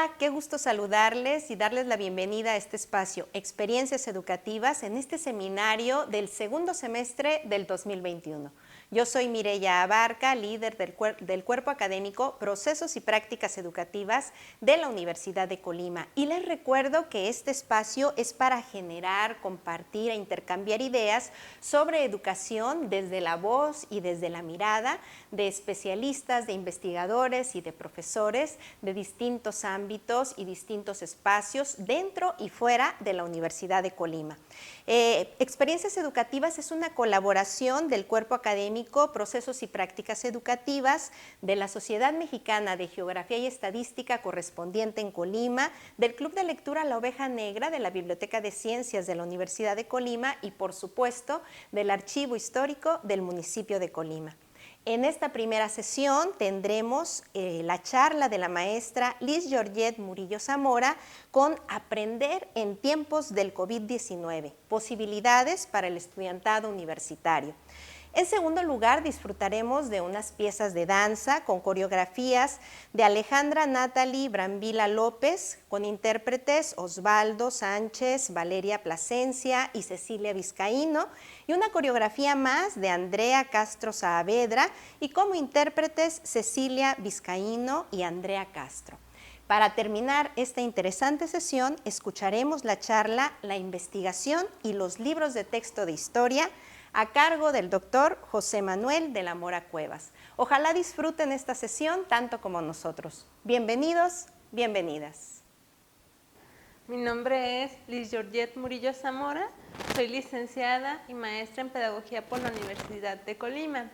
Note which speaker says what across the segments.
Speaker 1: Hola, qué gusto saludarles y darles la bienvenida a este espacio, Experiencias Educativas, en este seminario del segundo semestre del 2021. Yo soy Mireya Abarca, líder del Cuerpo Académico Procesos y Prácticas Educativas de la Universidad de Colima. Y les recuerdo que este espacio es para generar, compartir e intercambiar ideas sobre educación desde la voz y desde la mirada de especialistas, de investigadores y de profesores de distintos ámbitos y distintos espacios dentro y fuera de la Universidad de Colima. Experiencias Educativas es una colaboración del Cuerpo Académico Procesos y Prácticas Educativas de la Sociedad Mexicana de Geografía y Estadística correspondiente en Colima, del Club de Lectura La Oveja Negra de la Biblioteca de Ciencias de la Universidad de Colima y, por supuesto, del Archivo Histórico del municipio de Colima. En esta primera sesión tendremos la charla de la maestra Liz Georgette Murillo Zamora con Aprender en tiempos del COVID-19, posibilidades para el estudiantado universitario. En segundo lugar, disfrutaremos de unas piezas de danza con coreografías de Alejandra Natalie Brambila López, con intérpretes Osvaldo Sánchez, Valeria Plasencia y Cecilia Vizcaíno, y una coreografía más de Andrea Castro Saavedra, y como intérpretes Cecilia Vizcaíno y Andrea Castro. Para terminar esta interesante sesión, escucharemos la charla La investigación y los libros de texto de historia, a cargo del doctor José Manuel de la Mora Cuevas. Ojalá disfruten esta sesión tanto como nosotros. Bienvenidos, bienvenidas.
Speaker 2: Mi nombre es Liz Georgette Murillo Zamora, soy licenciada y maestra en Pedagogía por la Universidad de Colima.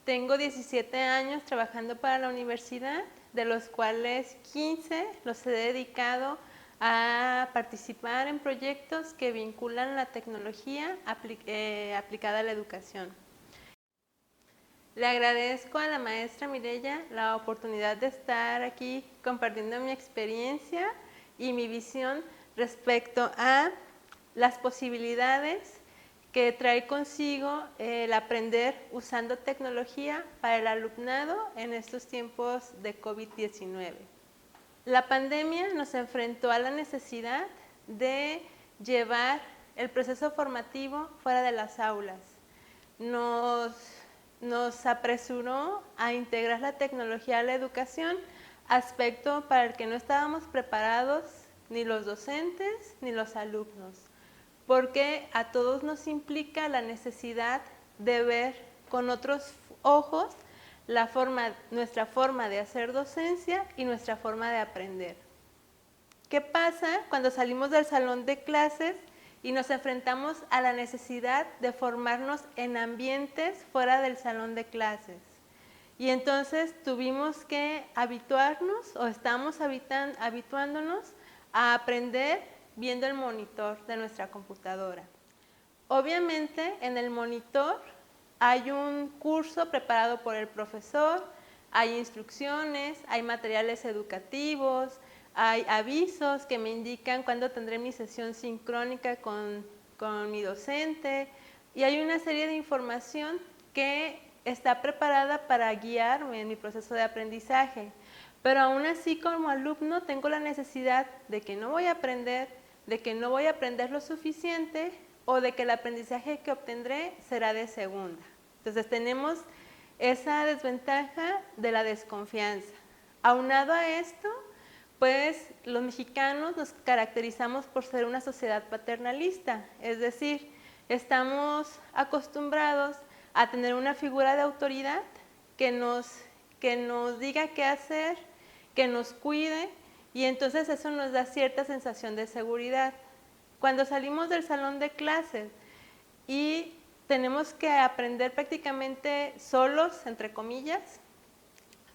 Speaker 2: Tengo 17 años trabajando para la universidad, de los cuales 15 los he dedicado a participar en proyectos que vinculan la tecnología aplicada a la educación. Le agradezco a la maestra Mireya la oportunidad de estar aquí compartiendo mi experiencia y mi visión respecto a las posibilidades que trae consigo el aprender usando tecnología para el alumnado en estos tiempos de COVID-19. La pandemia nos enfrentó a la necesidad de llevar el proceso formativo fuera de las aulas. Nos apresuró a integrar la tecnología a la educación, aspecto para el que no estábamos preparados ni los docentes ni los alumnos, porque a todos nos implica la necesidad de ver con otros ojos nuestra forma de hacer docencia y nuestra forma de aprender. ¿Qué pasa cuando salimos del salón de clases y nos enfrentamos a la necesidad de formarnos en ambientes fuera del salón de clases? Y entonces tuvimos que habituarnos o estamos habituándonos a aprender viendo el monitor de nuestra computadora. Obviamente en el monitor hay un curso preparado por el profesor, hay instrucciones, hay materiales educativos, hay avisos que me indican cuándo tendré mi sesión sincrónica con mi docente, y hay una serie de información que está preparada para guiarme en mi proceso de aprendizaje. Pero aún así, como alumno, tengo la necesidad de que no voy a aprender, de que no voy a aprender lo suficiente, o de que el aprendizaje que obtendré será de segunda. Entonces tenemos esa desventaja de la desconfianza. Aunado a esto, pues los mexicanos nos caracterizamos por ser una sociedad paternalista, es decir, estamos acostumbrados a tener una figura de autoridad que nos diga qué hacer, que nos cuide, y entonces eso nos da cierta sensación de seguridad. Cuando salimos del salón de clases y tenemos que aprender prácticamente solos, entre comillas,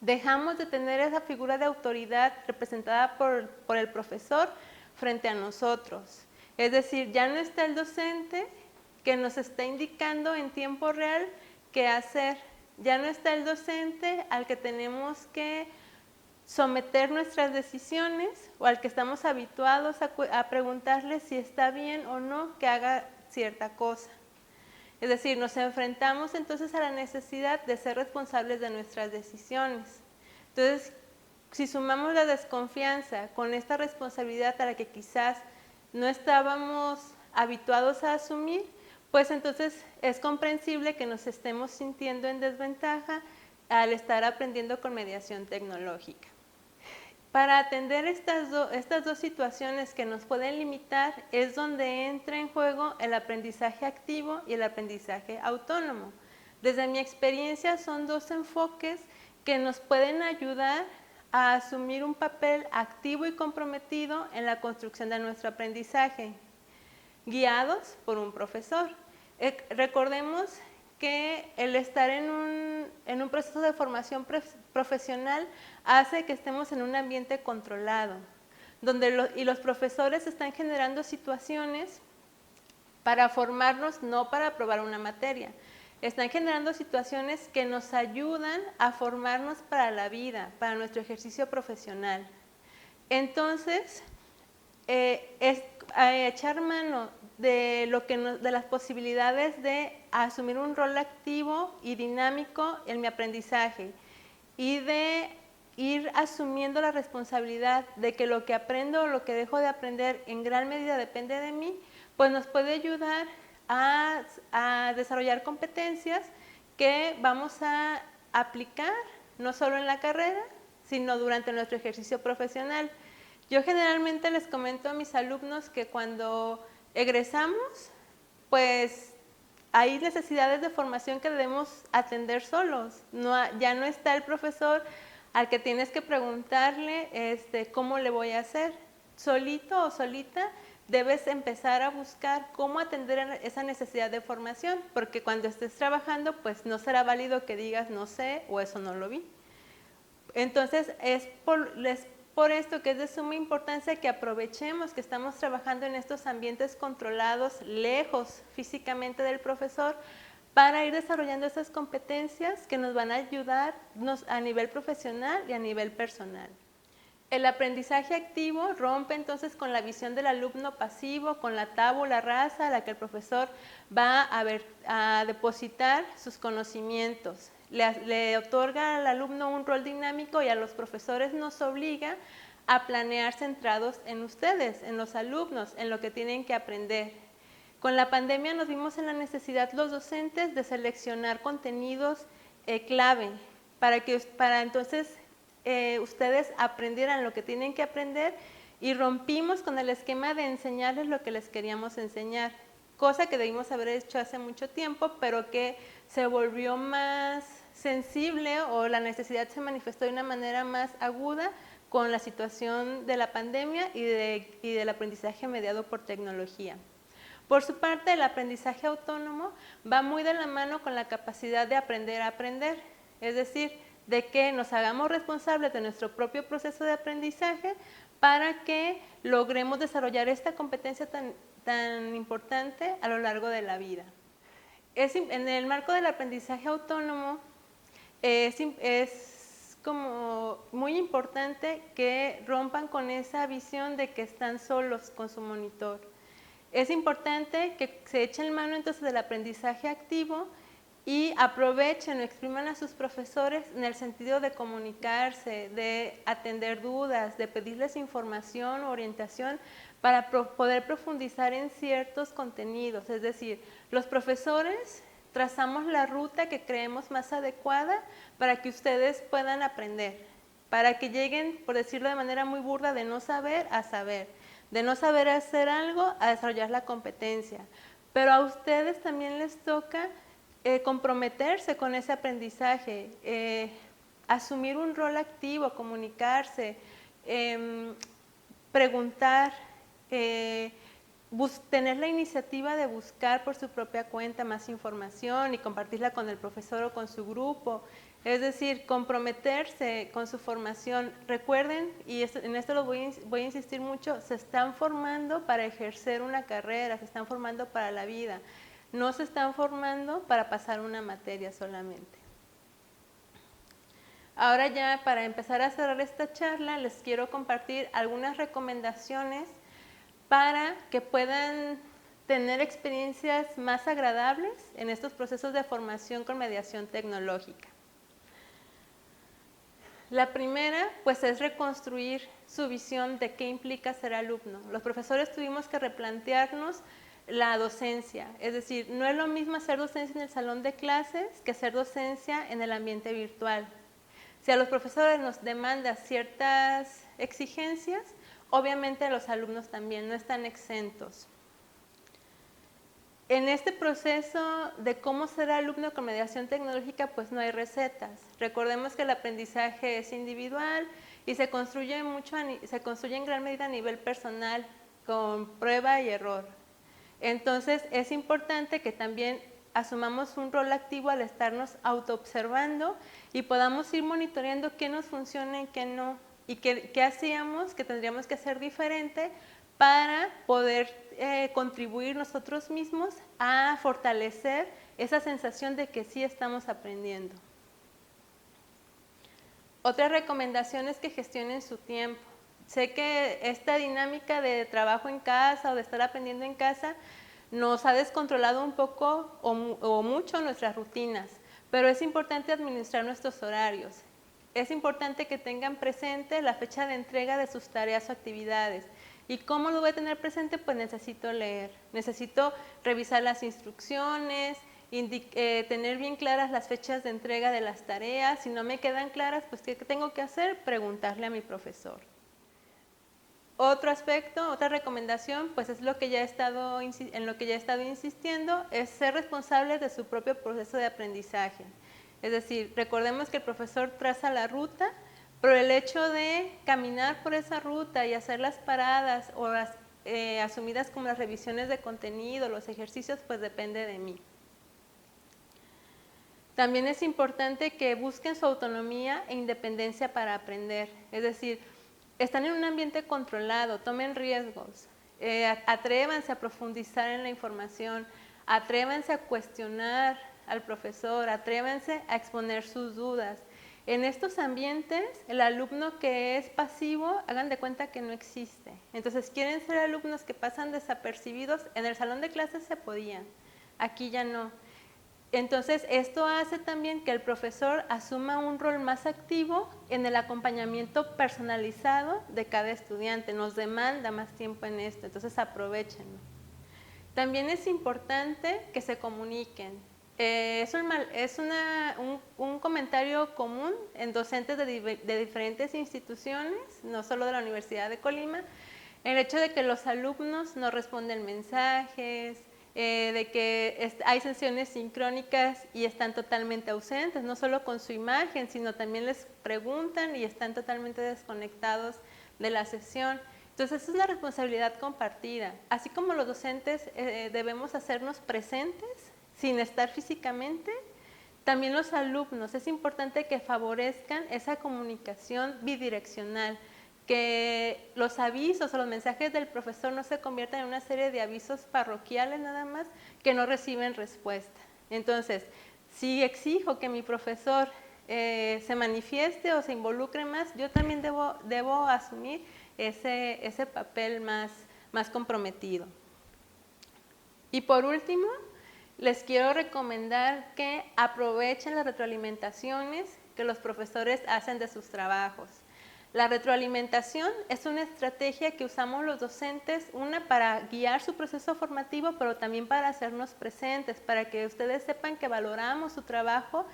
Speaker 2: dejamos de tener esa figura de autoridad representada por el profesor frente a nosotros. Es decir, ya no está el docente que nos está indicando en tiempo real qué hacer. Ya no está el docente al que tenemos que someter nuestras decisiones o al que estamos habituados a preguntarle si está bien o no que haga cierta cosa. Es decir, nos enfrentamos entonces a la necesidad de ser responsables de nuestras decisiones. Entonces, si sumamos la desconfianza con esta responsabilidad a la que quizás no estábamos habituados a asumir, pues entonces es comprensible que nos estemos sintiendo en desventaja al estar aprendiendo con mediación tecnológica. Para atender estas dos situaciones que nos pueden limitar es donde entra en juego el aprendizaje activo y el aprendizaje autónomo. Desde mi experiencia son dos enfoques que nos pueden ayudar a asumir un papel activo y comprometido en la construcción de nuestro aprendizaje, guiados por un profesor. Recordemos que el estar en un proceso de formación profesional hace que estemos en un ambiente controlado, donde los profesores están generando situaciones para formarnos, no para aprobar una materia. Están generando situaciones que nos ayudan a formarnos para la vida, para nuestro ejercicio profesional. Entonces, es echar mano de las posibilidades de asumir un rol activo y dinámico en mi aprendizaje y de ir asumiendo la responsabilidad de que lo que aprendo o lo que dejo de aprender en gran medida depende de mí, pues nos puede ayudar a desarrollar competencias que vamos a aplicar no solo en la carrera, sino durante nuestro ejercicio profesional. Yo generalmente les comento a mis alumnos que cuando egresamos, pues hay necesidades de formación que debemos atender solos. Ya no está el profesor al que tienes que preguntarle cómo le voy a hacer. Solito o solita debes empezar a buscar cómo atender esa necesidad de formación, porque cuando estés trabajando, pues no será válido que digas no sé o eso no lo vi. Entonces, es por esto que es de suma importancia que aprovechemos que estamos trabajando en estos ambientes controlados, lejos físicamente del profesor, para ir desarrollando esas competencias que nos van a ayudarnos a nivel profesional y a nivel personal. El aprendizaje activo rompe entonces con la visión del alumno pasivo, con la tabula rasa a la que el profesor va a depositar sus conocimientos. Le otorga al alumno un rol dinámico y a los profesores nos obliga a planear centrados en ustedes, en los alumnos, en lo que tienen que aprender. Con la pandemia nos vimos en la necesidad los docentes de seleccionar contenidos clave para entonces ustedes aprendieran lo que tienen que aprender y rompimos con el esquema de enseñarles lo que les queríamos enseñar, cosa que debimos haber hecho hace mucho tiempo, pero que se volvió más sensible o la necesidad se manifestó de una manera más aguda con la situación de la pandemia y del aprendizaje mediado por tecnología. Por su parte, el aprendizaje autónomo va muy de la mano con la capacidad de aprender a aprender, es decir, de que nos hagamos responsables de nuestro propio proceso de aprendizaje para que logremos desarrollar esta competencia tan importante a lo largo de la vida. En el marco del aprendizaje autónomo es como muy importante que rompan con esa visión de que están solos con su monitor. Es importante que se echen mano entonces del aprendizaje activo y aprovechen o expriman a sus profesores en el sentido de comunicarse, de atender dudas, de pedirles información o orientación para poder profundizar en ciertos contenidos. Es decir, los profesores trazamos la ruta que creemos más adecuada para que ustedes puedan aprender, para que lleguen, por decirlo de manera muy burda, de no saber a saber, de no saber hacer algo a desarrollar la competencia. Pero a ustedes también les toca comprometerse con ese aprendizaje, asumir un rol activo, comunicarse, preguntar, tener la iniciativa de buscar por su propia cuenta más información y compartirla con el profesor o con su grupo. Es decir, comprometerse con su formación. Recuerden, y en esto lo voy a insistir mucho, se están formando para ejercer una carrera, se están formando para la vida. No se están formando para pasar una materia solamente. Ahora ya para empezar a cerrar esta charla, les quiero compartir algunas recomendaciones para que puedan tener experiencias más agradables en estos procesos de formación con mediación tecnológica. La primera, pues, es reconstruir su visión de qué implica ser alumno. Los profesores tuvimos que replantearnos la docencia, es decir, no es lo mismo hacer docencia en el salón de clases que hacer docencia en el ambiente virtual. Si a los profesores nos demanda ciertas exigencias, obviamente los alumnos también no están exentos. En este proceso de cómo ser alumno con mediación tecnológica, pues no hay recetas. Recordemos que el aprendizaje es individual y se construye en gran medida a nivel personal, con prueba y error. Entonces, es importante que también asumamos un rol activo al estarnos autoobservando y podamos ir monitoreando qué nos funciona y qué no, y qué hacíamos, que tendríamos que hacer diferente para poder contribuir nosotros mismos a fortalecer esa sensación de que sí estamos aprendiendo. Otra recomendación es que gestionen su tiempo. Sé que esta dinámica de trabajo en casa o de estar aprendiendo en casa nos ha descontrolado un poco o mucho nuestras rutinas, pero es importante administrar nuestros horarios. Es importante que tengan presente la fecha de entrega de sus tareas o actividades. ¿Y cómo lo voy a tener presente? Pues necesito leer, necesito revisar las instrucciones, tener bien claras las fechas de entrega de las tareas. Si no me quedan claras, pues ¿qué tengo que hacer? Preguntarle a mi profesor. Otro aspecto, otra recomendación, pues es en lo que ya he estado insistiendo, es ser responsables de su propio proceso de aprendizaje. Es decir, recordemos que el profesor traza la ruta, pero el hecho de caminar por esa ruta y hacer las paradas o las asumidas como las revisiones de contenido, los ejercicios, pues depende de mí. También es importante que busquen su autonomía e independencia para aprender, es decir, están en un ambiente controlado, tomen riesgos, atrévanse a profundizar en la información, atrévanse a cuestionar al profesor, atrévanse a exponer sus dudas. En estos ambientes, el alumno que es pasivo, hagan de cuenta que no existe. Entonces, quieren ser alumnos que pasan desapercibidos. En el salón de clases se podían, aquí ya no. Entonces, esto hace también que el profesor asuma un rol más activo en el acompañamiento personalizado de cada estudiante. Nos demanda más tiempo en esto, entonces aprovechenlo. También es importante que se comuniquen. Es un comentario común en docentes de diferentes instituciones, no solo de la Universidad de Colima, el hecho de que los alumnos no responden mensajes, de que hay sesiones sincrónicas y están totalmente ausentes, no solo con su imagen, sino también les preguntan y están totalmente desconectados de la sesión. Entonces es una responsabilidad compartida. Así como los docentes debemos hacernos presentes sin estar físicamente, también los alumnos es importante que favorezcan esa comunicación bidireccional, que los avisos o los mensajes del profesor no se conviertan en una serie de avisos parroquiales nada más que no reciben respuesta. Entonces, si exijo que mi profesor se manifieste o se involucre más, yo también debo asumir ese papel más comprometido. Y por último, les quiero recomendar que aprovechen las retroalimentaciones que los profesores hacen de sus trabajos. La retroalimentación es una estrategia que usamos los docentes, una para guiar su proceso formativo, pero también para hacernos presentes, para que ustedes sepan que valoramos su trabajo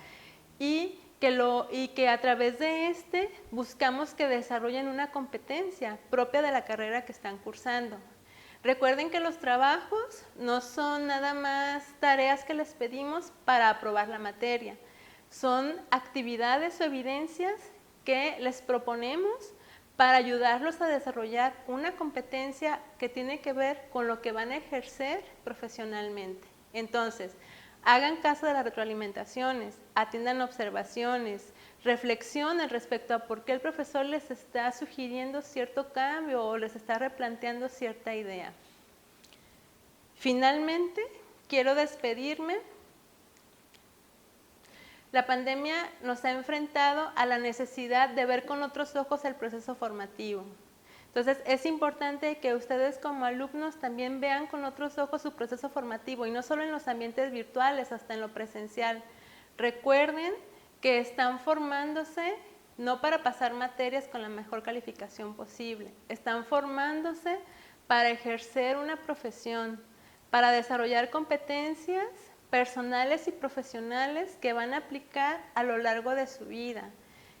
Speaker 2: y que a través de buscamos que desarrollen una competencia propia de la carrera que están cursando. Recuerden que los trabajos no son nada más tareas que les pedimos para aprobar la materia, son actividades o evidencias que les proponemos para ayudarlos a desarrollar una competencia que tiene que ver con lo que van a ejercer profesionalmente. Entonces, hagan caso de las retroalimentaciones, atiendan observaciones, reflexionen respecto a por qué el profesor les está sugiriendo cierto cambio o les está replanteando cierta idea. Finalmente, quiero despedirme. La pandemia nos ha enfrentado a la necesidad de ver con otros ojos el proceso formativo. Entonces, es importante que ustedes como alumnos también vean con otros ojos su proceso formativo y no solo en los ambientes virtuales, hasta en lo presencial. Recuerden que están formándose no para pasar materias con la mejor calificación posible. Están formándose para ejercer una profesión, para desarrollar competencias personales y profesionales que van a aplicar a lo largo de su vida.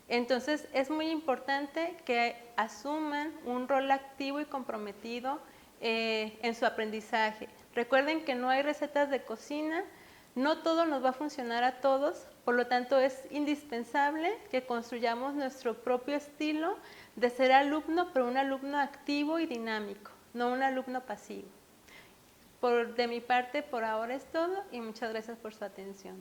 Speaker 2: Entonces, es muy importante que asuman un rol activo y comprometido en su aprendizaje. Recuerden que no hay recetas de cocina, no todo nos va a funcionar a todos, por lo tanto es indispensable que construyamos nuestro propio estilo de ser alumno, pero un alumno activo y dinámico, no un alumno pasivo. De mi parte, por ahora es todo y muchas gracias por su atención.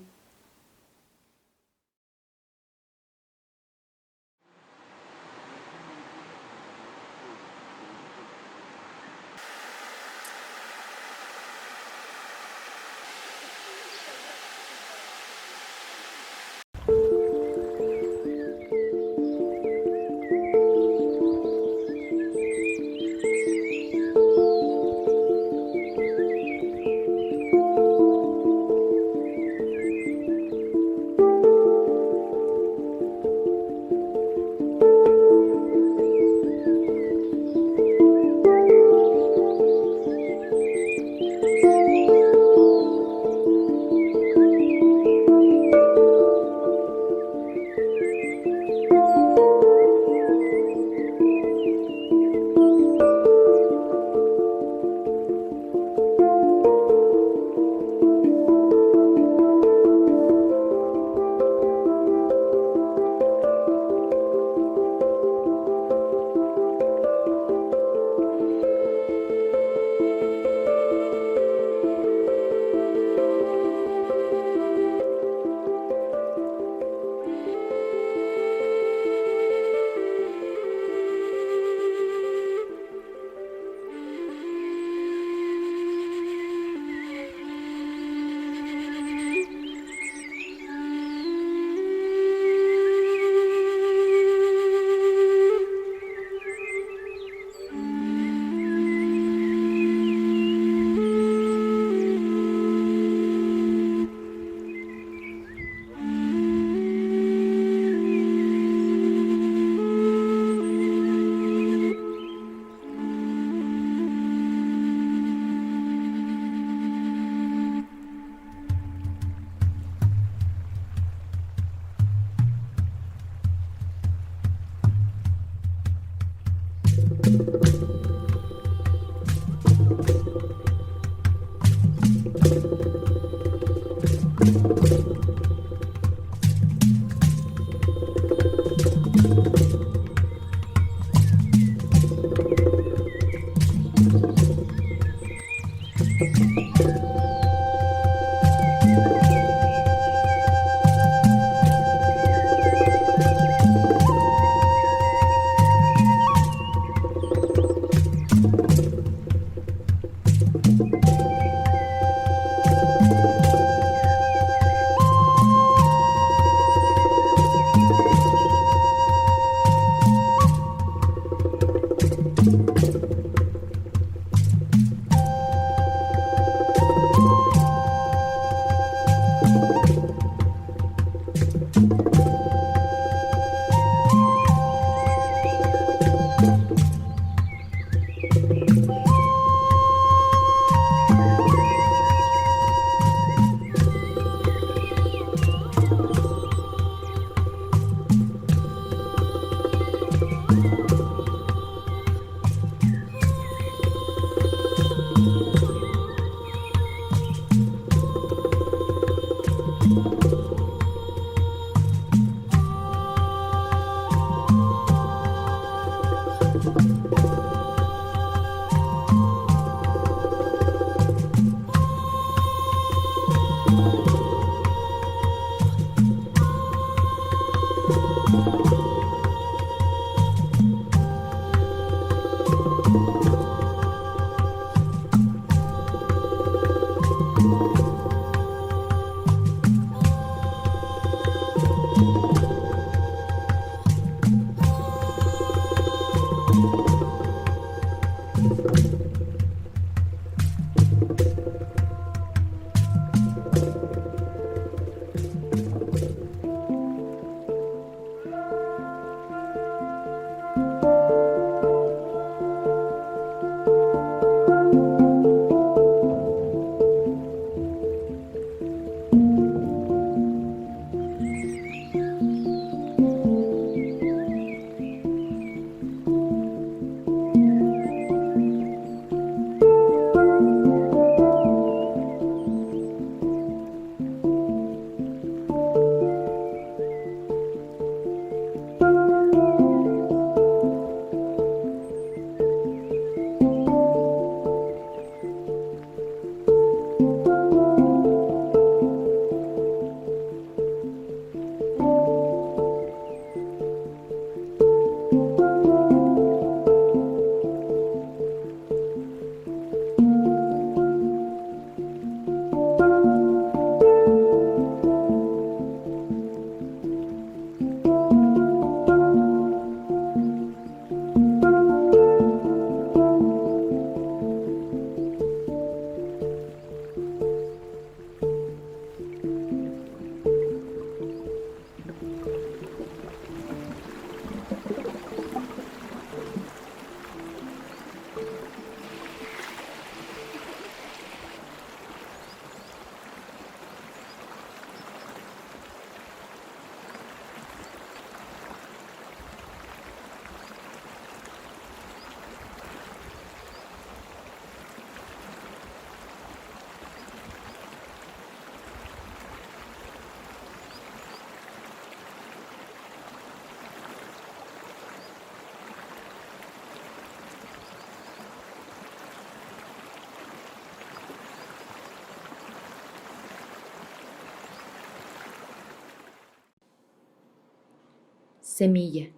Speaker 3: semilla,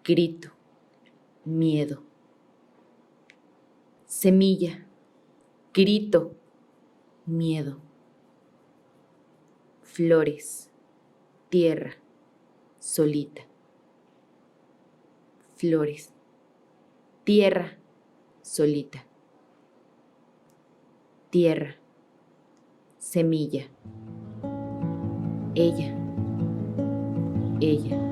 Speaker 3: grito, miedo. Semilla, grito, miedo. Flores, tierra, solita. Flores, tierra, solita. Tierra, semilla. Ella, ella.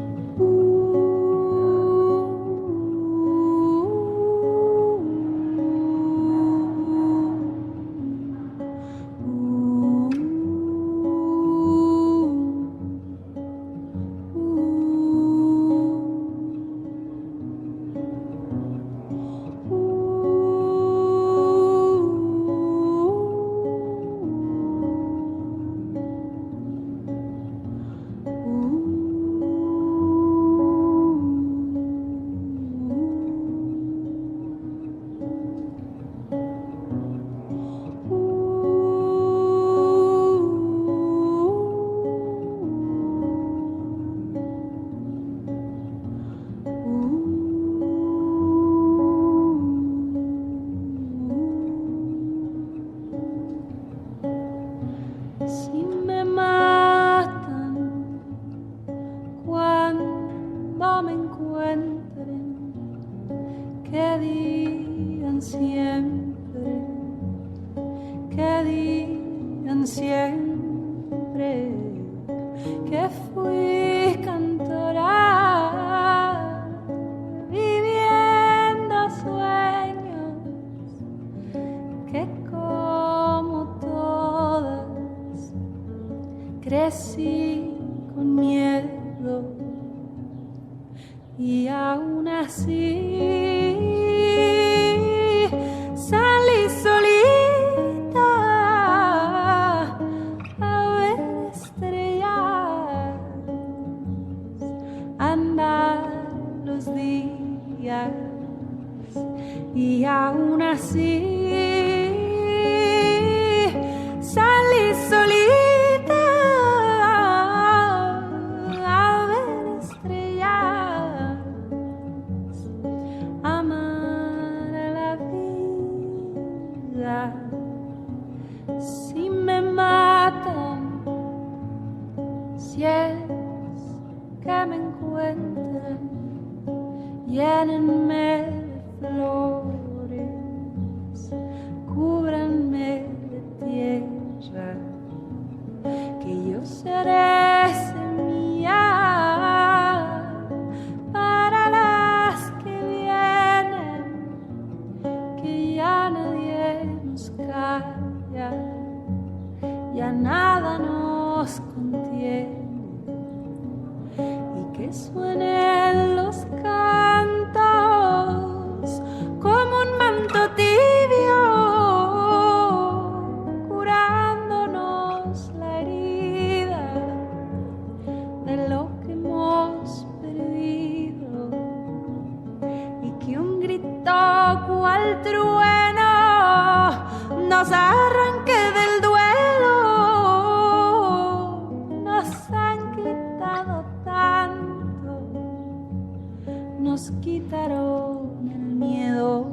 Speaker 4: Si me matan cuando me encuentren, que digan siempre, que digan siempre que fui cantora viviendo sueños, que como todas crecí con miedo y aún así salí solita a ver estrellas, andar los días y aún así salí solita a ver estrellas, amar a la vida. Si me matan, si es que me encuentran, llénenme de flores, cúbranme de tierra, que yo seré semilla para las que vienen, que ya nadie nos calla, ya nada nos contiene, y que suenen los cantos como un manto tibio, curándonos la herida de lo que hemos perdido, y que un grito cual trueno nos arranque del duelo. Nos han quitado tanto, nos quitaron el miedo.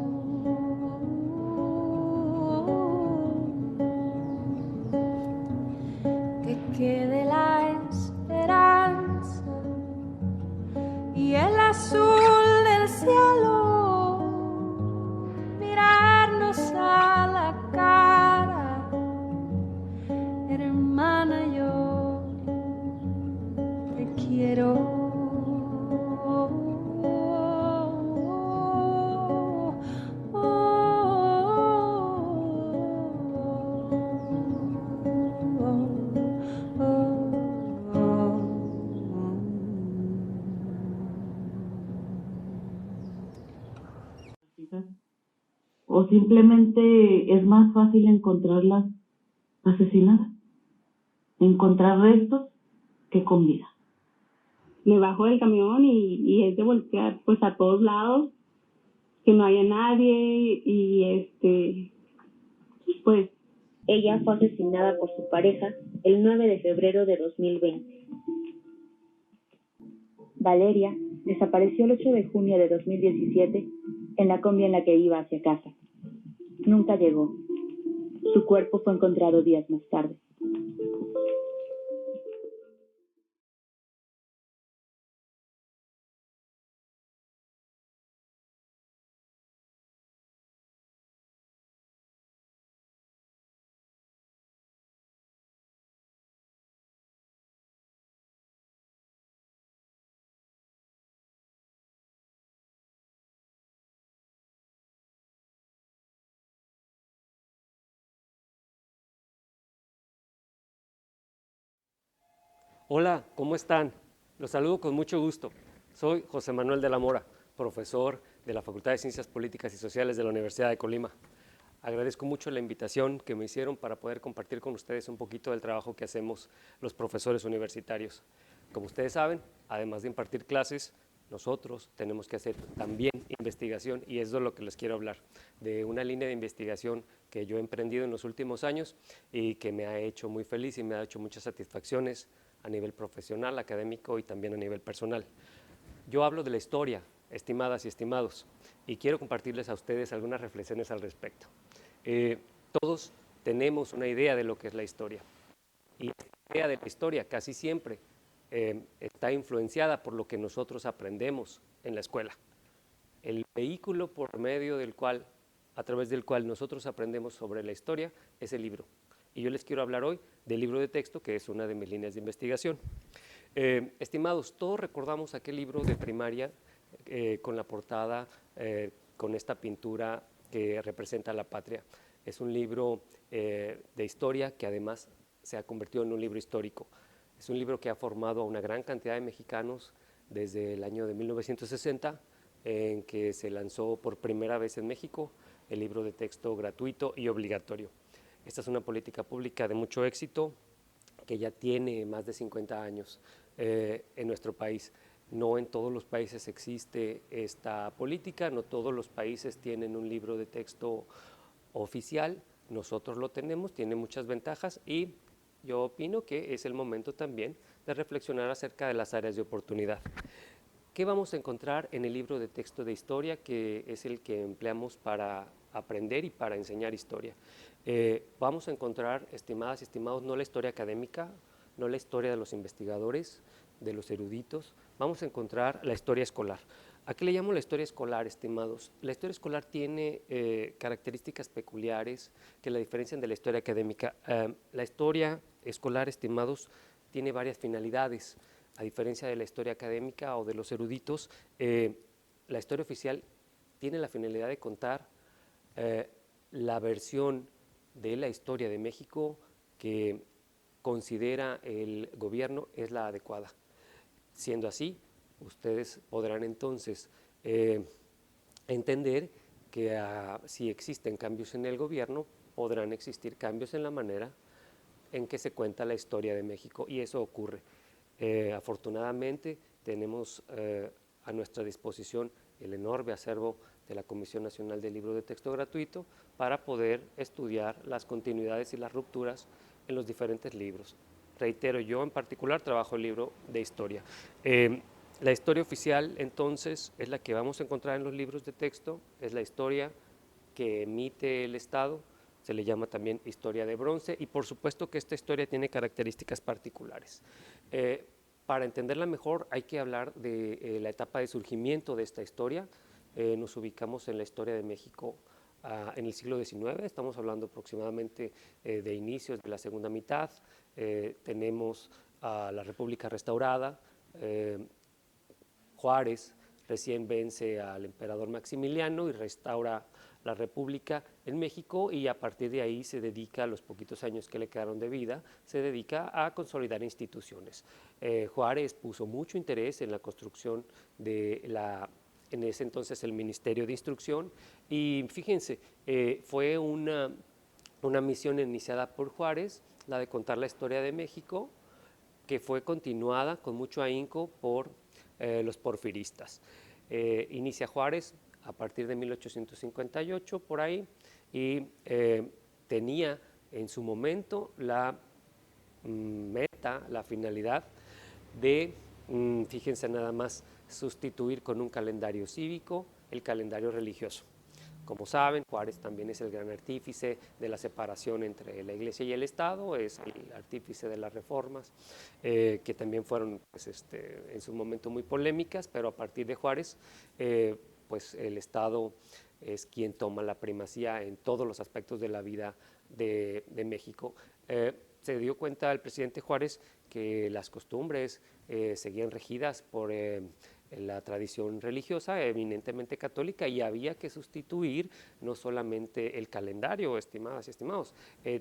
Speaker 4: Que quede la esperanza y el azul del cielo, mirarnos a la cara, hermana, yo te quiero.
Speaker 5: O simplemente es más fácil encontrarlas asesinadas, encontrar restos que con vida.
Speaker 6: Me bajo del camión y es de voltear pues a todos lados, que no haya nadie y pues
Speaker 7: Ella fue asesinada por su pareja el 9 de febrero de 2020. Valeria desapareció el 8 de junio de 2017 en la combi en la que iba hacia casa. Nunca llegó. Su cuerpo fue encontrado días más tarde.
Speaker 8: Hola, ¿cómo están? Los saludo con mucho gusto. Soy José Manuel de la Mora, profesor de la Facultad de Ciencias Políticas y Sociales de la Universidad de Colima. Agradezco mucho la invitación que me hicieron para poder compartir con ustedes un poquito del trabajo que hacemos los profesores universitarios. Como ustedes saben, además de impartir clases, nosotros tenemos que hacer también investigación y eso es lo que les quiero hablar, de una línea de investigación que yo he emprendido en los últimos años y que me ha hecho muy feliz y me ha hecho muchas satisfacciones a nivel profesional, académico y también a nivel personal. Yo hablo de la historia, estimadas y estimados, y quiero compartirles a ustedes algunas reflexiones al respecto. Todos tenemos una idea de lo que es la historia, y esta idea de la historia casi siempre está influenciada por lo que nosotros aprendemos en la escuela. El vehículo por medio del cual, a través del cual nosotros aprendemos sobre la historia es el libro. Y yo les quiero hablar hoy del libro de texto, que es una de mis líneas de investigación. Estimados, todos recordamos aquel libro de primaria con la portada, con esta pintura que representa a la patria. Es un libro de historia que además se ha convertido en un libro histórico. Es un libro que ha formado a una gran cantidad de mexicanos desde el año de 1960, en que se lanzó por primera vez en México el libro de texto gratuito y obligatorio. Esta es una política pública de mucho éxito que ya tiene más de 50 años en nuestro país. No en todos los países existe esta política, no todos los países tienen un libro de texto oficial, nosotros lo tenemos, tiene muchas ventajas y yo opino que es el momento también de reflexionar acerca de las áreas de oportunidad. ¿Qué vamos a encontrar en el libro de texto de historia, que es el que empleamos para aprender y para enseñar historia? Vamos a encontrar, estimadas y estimados, no la historia académica, no la historia de los investigadores, de los eruditos, vamos a encontrar la historia escolar. ¿A qué le llamo la historia escolar, estimados? La historia escolar tiene características peculiares que la diferencian de la historia académica. La historia escolar, estimados, tiene varias finalidades. A diferencia de la historia académica o de los eruditos, la historia oficial tiene la finalidad de contar la versión de la historia de México que considera el gobierno es la adecuada. Siendo así, ustedes podrán entonces entender que si existen cambios en el gobierno, podrán existir cambios en la manera en que se cuenta la historia de México, y eso ocurre. Afortunadamente tenemos a nuestra disposición el enorme acervo de la Comisión Nacional del Libro de Texto Gratuito para poder estudiar las continuidades y las rupturas en los diferentes libros. Reitero, yo en particular trabajo el libro de historia. La historia oficial, entonces, es la que vamos a encontrar en los libros de texto, es la historia que emite el Estado, se le llama también historia de bronce, y por supuesto que esta historia tiene características particulares. Para entenderla mejor hay que hablar de la etapa de surgimiento de esta historia. Nos ubicamos en la historia de México en el siglo XIX, estamos hablando aproximadamente de inicios de la segunda mitad. Tenemos a la República restaurada, Juárez recién vence al emperador Maximiliano y restaura la República en México, y a partir de ahí se dedica, a los poquitos años que le quedaron de vida, se dedica a consolidar instituciones. Juárez puso mucho interés en la construcción de en ese entonces el Ministerio de Instrucción, y fíjense, fue una misión iniciada por Juárez, la de contar la historia de México, que fue continuada con mucho ahínco por los porfiristas. Inicia Juárez a partir de 1858 por ahí, y tenía en su momento la meta, la finalidad de Fíjense nada más, sustituir con un calendario cívico el calendario religioso. Como saben, Juárez también es el gran artífice de la separación entre la Iglesia y el Estado, es el artífice de las reformas, que también fueron pues, en su momento muy polémicas, pero a partir de Juárez, pues el Estado es quien toma la primacía en todos los aspectos de la vida de México. Se dio cuenta el presidente Juárez que las costumbres seguían regidas por la tradición religiosa eminentemente católica y había que sustituir no solamente el calendario, estimadas y estimados,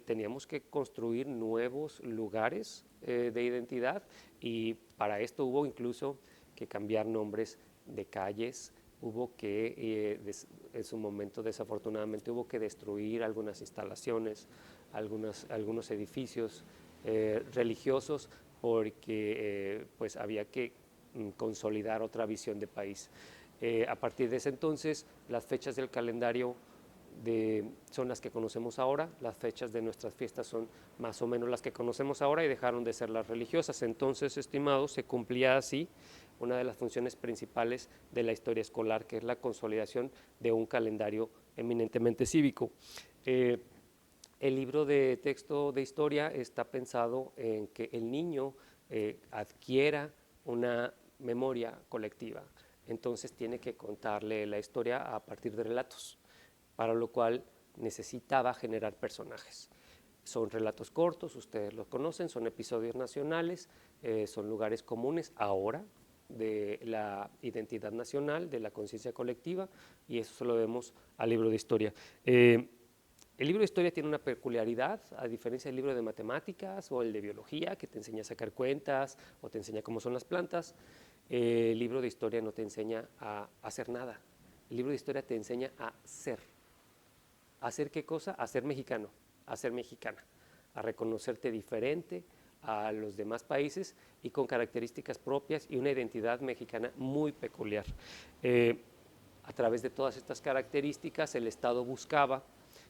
Speaker 8: teníamos que construir nuevos lugares de identidad y para esto hubo incluso que cambiar nombres de calles, hubo que, en su momento desafortunadamente, hubo que destruir algunas instalaciones, algunos edificios religiosos porque pues había que consolidar otra visión de país. A partir de ese entonces, las fechas del calendario son las que conocemos ahora, las fechas de nuestras fiestas son más o menos las que conocemos ahora y dejaron de ser las religiosas. Entonces, estimados, se cumplía así una de las funciones principales de la historia escolar, que es la consolidación de un calendario eminentemente cívico. El libro de texto de historia está pensado en que el niño adquiera una memoria colectiva, entonces tiene que contarle la historia a partir de relatos, para lo cual necesitaba generar personajes. Son relatos cortos, ustedes los conocen, son episodios nacionales, son lugares comunes ahora de la identidad nacional, de la conciencia colectiva, y eso se lo debemos al libro de historia. El libro de historia tiene una peculiaridad, a diferencia del libro de matemáticas o el de biología, que te enseña a sacar cuentas o te enseña cómo son las plantas. El libro de historia no te enseña a hacer nada. El libro de historia te enseña a ser. ¿A hacer qué cosa? A ser mexicano, a ser mexicana, a reconocerte diferente a los demás países y con características propias y una identidad mexicana muy peculiar. A través de todas estas características, el Estado buscaba,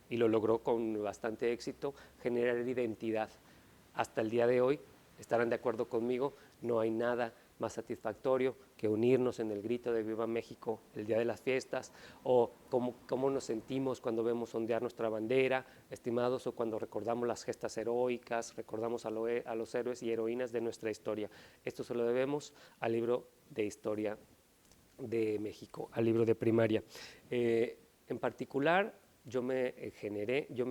Speaker 8: y lo logró con bastante éxito, generar identidad. Hasta el día de hoy, estarán de acuerdo conmigo, no hay nada más satisfactorio que unirnos en el grito de Viva México el día de las fiestas, o cómo nos sentimos cuando vemos ondear nuestra bandera, estimados, o cuando recordamos las gestas heroicas, recordamos a los héroes y heroínas de nuestra historia. Esto se lo debemos al libro de historia de México, al libro de primaria. En particular, yo me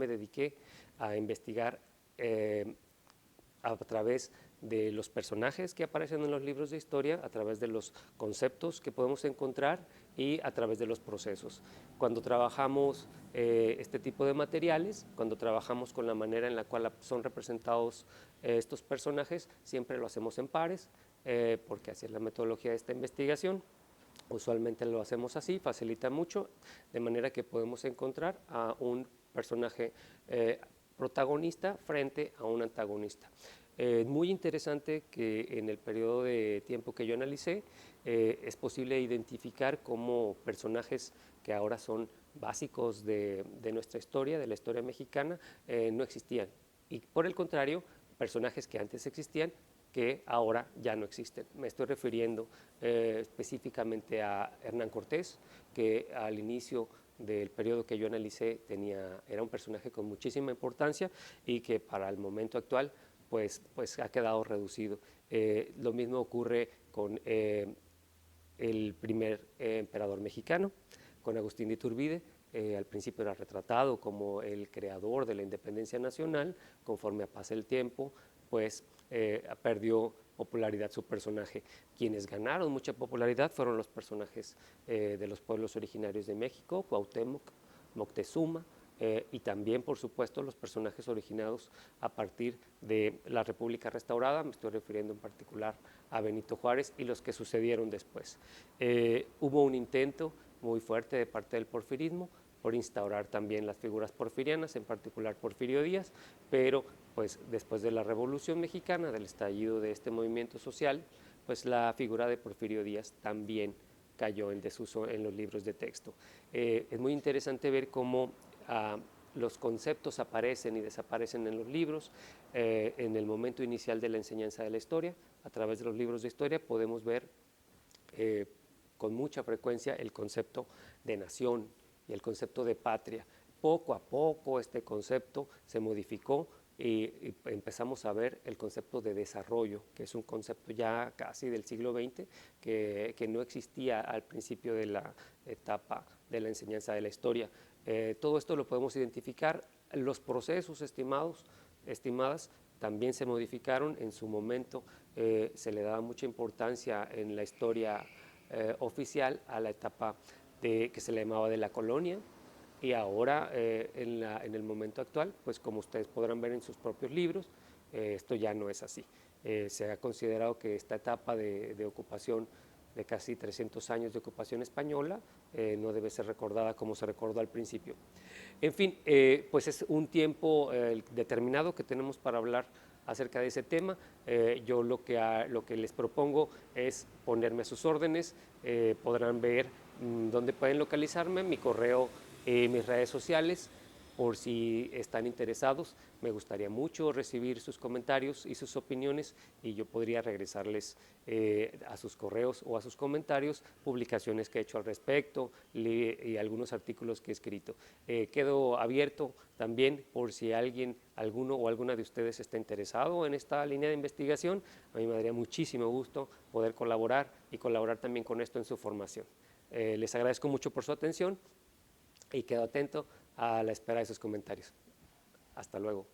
Speaker 8: dediqué a investigar a través de los personajes que aparecen en los libros de historia, a través de los conceptos que podemos encontrar y a través de los procesos. Cuando trabajamos este tipo de materiales, cuando trabajamos con la manera en la cual son representados estos personajes, siempre lo hacemos en pares, porque así es la metodología de esta investigación. Usualmente lo hacemos así, facilita mucho, de manera que podemos encontrar a un personaje protagonista frente a un antagonista. Muy interesante que en el periodo de tiempo que yo analicé es posible identificar cómo personajes que ahora son básicos de nuestra historia, de la historia mexicana, no existían. Y por el contrario, personajes que antes existían que ahora ya no existen. Me estoy refiriendo específicamente a Hernán Cortés, que al inicio del periodo que yo analicé era un personaje con muchísima importancia y que para el momento actual pues ha quedado reducido. Lo mismo ocurre con el primer emperador mexicano, con Agustín de Iturbide. Al principio era retratado como el creador de la independencia nacional. Conforme pasa el tiempo, pues perdió popularidad su personaje. Quienes ganaron mucha popularidad fueron los personajes de los pueblos originarios de México, Cuauhtémoc, Moctezuma, y también, por supuesto, los personajes originados a partir de la República Restaurada. Me estoy refiriendo en particular a Benito Juárez y los que sucedieron después. Hubo un intento muy fuerte de parte del porfirismo por instaurar también las figuras porfirianas, en particular Porfirio Díaz, pero pues después de la Revolución Mexicana, del estallido de este movimiento social, pues la figura de Porfirio Díaz también cayó en desuso en los libros de texto. Es muy interesante ver cómo los conceptos aparecen y desaparecen en los libros en el momento inicial de la enseñanza de la historia, a través de los libros de historia podemos ver con mucha frecuencia el concepto de nación y el concepto de patria. Poco a poco este concepto se modificó y empezamos a ver el concepto de desarrollo, que es un concepto ya casi del siglo XX, que no existía al principio de la etapa de la enseñanza de la historia. Todo esto lo podemos identificar. Los procesos estimadas también se modificaron. En su momento se le daba mucha importancia en la historia oficial a la etapa que se le llamaba de la colonia, y ahora en el momento actual, pues como ustedes podrán ver en sus propios libros, esto ya no es así. Se ha considerado que esta etapa de ocupación de casi 300 años de ocupación española no debe ser recordada como se recordó al principio. En fin, pues es un tiempo determinado que tenemos para hablar acerca de ese tema. Yo lo que les propongo es ponerme a sus órdenes. Podrán ver dónde pueden localizarme, mi correo, mis redes sociales, por si están interesados. Me gustaría mucho recibir sus comentarios y sus opiniones, y yo podría regresarles a sus correos o a sus comentarios publicaciones que he hecho al respecto y algunos artículos que he escrito. Quedo abierto también por si alguno o alguna de ustedes está interesado en esta línea de investigación. A mí me daría muchísimo gusto poder colaborar y colaborar también con esto en su formación. Les agradezco mucho por su atención y quedo atento a la espera de sus comentarios. Hasta luego.